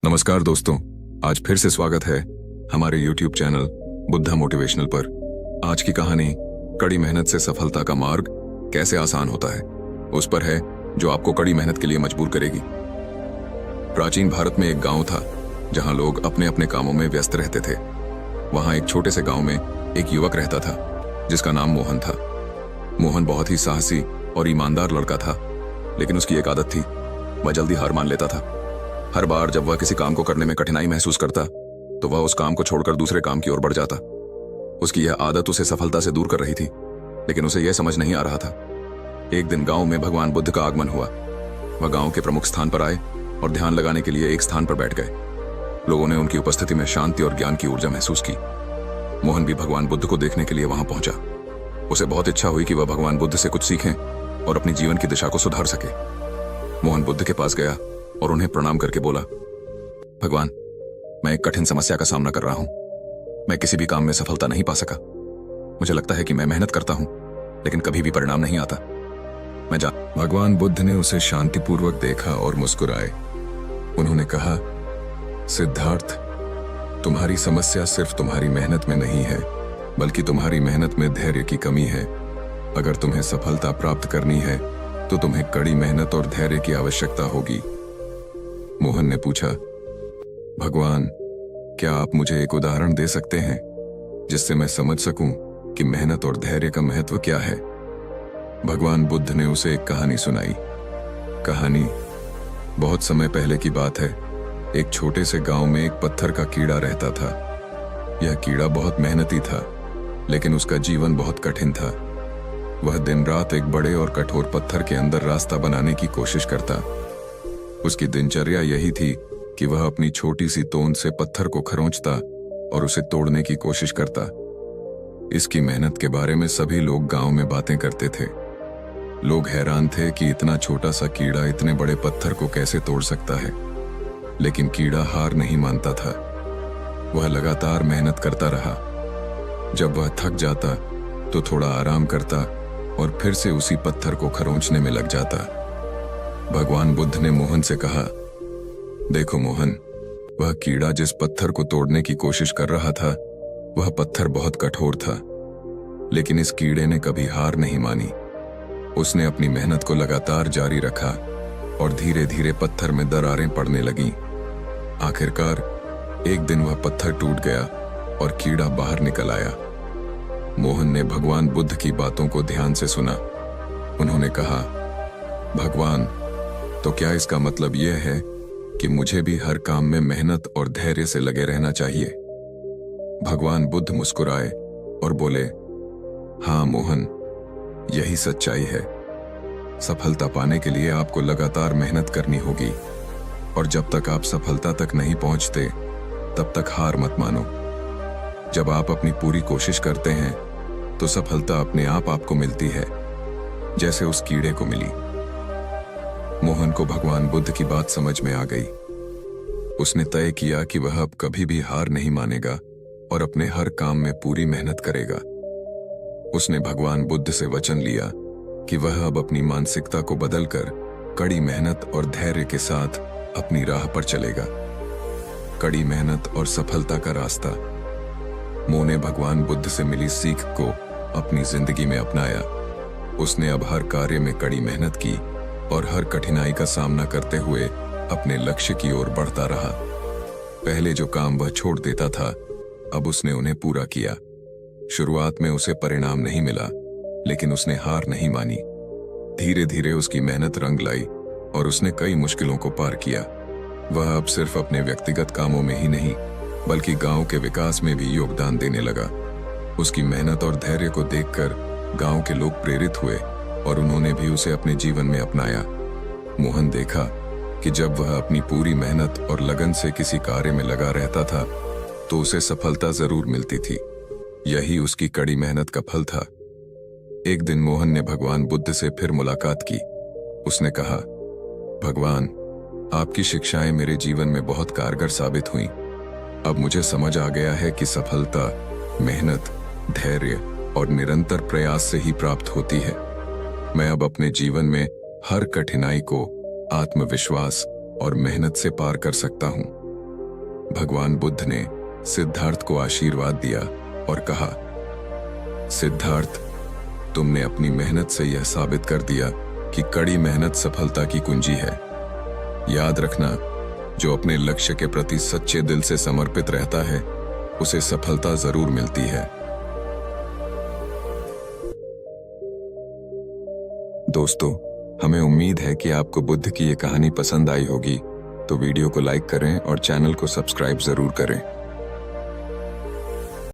नमस्कार दोस्तों, आज फिर से स्वागत है हमारे YouTube चैनल बुद्धा मोटिवेशनल पर। आज की कहानी कड़ी मेहनत से सफलता का मार्ग कैसे आसान होता है, उस पर है जो आपको कड़ी मेहनत के लिए मजबूर करेगी। प्राचीन भारत में एक गांव था जहां लोग अपने अपने कामों में व्यस्त रहते थे। वहां एक छोटे से गांव में एक युवक रहता था जिसका नाम मोहन था। मोहन बहुत ही साहसी और ईमानदार लड़का था, लेकिन उसकी एक आदत थी, वह जल्दी हार मान लेता था। हर बार जब वह किसी काम को करने में कठिनाई महसूस करता तो वह उस काम को छोड़कर दूसरे काम की ओर बढ़ जाता। उसकी यह आदत उसे सफलता से दूर कर रही थी, लेकिन उसे यह समझ नहीं आ रहा था। एक दिन गांव में भगवान बुद्ध का आगमन हुआ। वह गांव के प्रमुख स्थान पर आए और ध्यान लगाने के लिए एक स्थान पर बैठ गए। लोगों ने उनकी उपस्थिति में शांति और ज्ञान की ऊर्जा महसूस की। मोहन भी भगवान बुद्ध को देखने के लिए वहां पहुंचा। उसे बहुत इच्छा हुई कि वह भगवान बुद्ध से कुछ सीखें और अपने जीवन की दिशा को सुधार सके। मोहन बुद्ध के पास गया और उन्हें प्रणाम करके बोला, भगवान, मैं एक कठिन समस्या का सामना कर रहा हूं। मैं किसी भी काम में सफलता नहीं पा सका। मुझे लगता है कि मैं मेहनत करता हूं, लेकिन कभी भी परिणाम नहीं आता। भगवान बुद्ध ने उसे शांतिपूर्वक देखा और मुस्कुराए। उन्होंने कहा, सिद्धार्थ, तुम्हारी समस्या सिर्फ तुम्हारी मेहनत में नहीं है, बल्कि तुम्हारी मेहनत में धैर्य की कमी है। अगर तुम्हें सफलता प्राप्त करनी है तो तुम्हें कड़ी मेहनत और धैर्य की आवश्यकता होगी। मोहन ने पूछा, भगवान, क्या आप मुझे एक उदाहरण दे सकते हैं जिससे मैं समझ सकूं कि मेहनत और धैर्य का महत्व क्या है? भगवान बुद्ध ने उसे एक कहानी सुनाई। कहानी बहुत समय पहले की बात है। एक छोटे से गांव में एक पत्थर का कीड़ा रहता था। यह कीड़ा बहुत मेहनती था, लेकिन उसका जीवन बहुत कठिन था। वह दिन रात एक बड़े और कठोर पत्थर के अंदर रास्ता बनाने की कोशिश करता। उसकी दिनचर्या यही थी कि वह अपनी छोटी सी तोंद से पत्थर को खरोंचता और उसे तोड़ने की कोशिश करता। इसकी मेहनत के बारे में सभी लोग गांव में बातें करते थे। लोग हैरान थे कि इतना छोटा सा कीड़ा इतने बड़े पत्थर को कैसे तोड़ सकता है। लेकिन कीड़ा हार नहीं मानता था। वह लगातार मेहनत करता रहा। जब वह थक जाता तो थोड़ा आराम करता और फिर से उसी पत्थर को खरोंचने में लग जाता। भगवान बुद्ध ने मोहन से कहा, देखो मोहन, वह कीड़ा जिस पत्थर को तोड़ने की कोशिश कर रहा था, वह पत्थर बहुत कठोर था, लेकिन इस कीड़े ने कभी हार नहीं मानी। उसने अपनी मेहनत को लगातार जारी रखा और धीरे धीरे पत्थर में दरारें पड़ने लगीं। आखिरकार एक दिन वह पत्थर टूट गया और कीड़ा बाहर निकल आया। मोहन ने भगवान बुद्ध की बातों को ध्यान से सुना। उन्होंने कहा, भगवान, तो क्या इसका मतलब यह है कि मुझे भी हर काम में मेहनत और धैर्य से लगे रहना चाहिए? भगवान बुद्ध मुस्कुराए और बोले, हाँ मोहन, यही सच्चाई है। सफलता पाने के लिए आपको लगातार मेहनत करनी होगी, और जब तक आप सफलता तक नहीं पहुंचते तब तक हार मत मानो। जब आप अपनी पूरी कोशिश करते हैं तो सफलता अपने आप आपको मिलती है, जैसे उस कीड़े को मिली। मोहन को भगवान बुद्ध की बात समझ में आ गई। उसने तय किया कि वह अब कभी भी हार नहीं मानेगा और अपने हर काम में पूरी मेहनत करेगा। उसने भगवान बुद्ध से वचन लिया कि वह अब अपनी मानसिकता को बदलकर कड़ी मेहनत और धैर्य के साथ अपनी राह पर चलेगा। कड़ी मेहनत और सफलता का रास्ता। मोह ने भगवान बुद्ध से मिली सीख को अपनी जिंदगी में अपनाया। उसने अब हर कार्य में कड़ी मेहनत की और हर कठिनाई का सामना करते हुए अपने लक्ष्य की ओर बढ़ता रहा। पहले जो काम वह छोड़ देता था, अब उसने उन्हें पूरा किया। शुरुआत में उसे परिणाम नहीं मिला, लेकिन उसने हार नहीं मानी। धीरे धीरे उसकी मेहनत रंग लाई और उसने कई मुश्किलों को पार किया। वह अब सिर्फ अपने व्यक्तिगत कामों में ही नहीं, बल्कि गांव के विकास में भी योगदान देने लगा। उसकी मेहनत और धैर्य को देखकर गांव के लोग प्रेरित हुए और उन्होंने भी उसे अपने जीवन में अपनाया। मोहन देखा कि जब वह अपनी पूरी मेहनत और लगन से किसी कार्य में लगा रहता था तो उसे सफलता जरूर मिलती थी। यही उसकी कड़ी मेहनत का फल था। एक दिन मोहन ने भगवान बुद्ध से फिर मुलाकात की। उसने कहा, भगवान, आपकी शिक्षाएं मेरे जीवन में बहुत कारगर साबित हुई। अब मुझे समझ आ गया है कि सफलता मेहनत, धैर्य और निरंतर प्रयास से ही प्राप्त होती है। मैं अब अपने जीवन में हर कठिनाई को आत्मविश्वास और मेहनत से पार कर सकता हूं। भगवान बुद्ध ने सिद्धार्थ को आशीर्वाद दिया और कहा, सिद्धार्थ, तुमने अपनी मेहनत से यह साबित कर दिया कि कड़ी मेहनत सफलता की कुंजी है। याद रखना, जो अपने लक्ष्य के प्रति सच्चे दिल से समर्पित रहता है, उसे सफलता जरूर मिलती है। दोस्तों, हमें उम्मीद है कि आपको बुद्ध की ये कहानी पसंद आई होगी, तो वीडियो को लाइक करें और चैनल को सब्सक्राइब जरूर करें।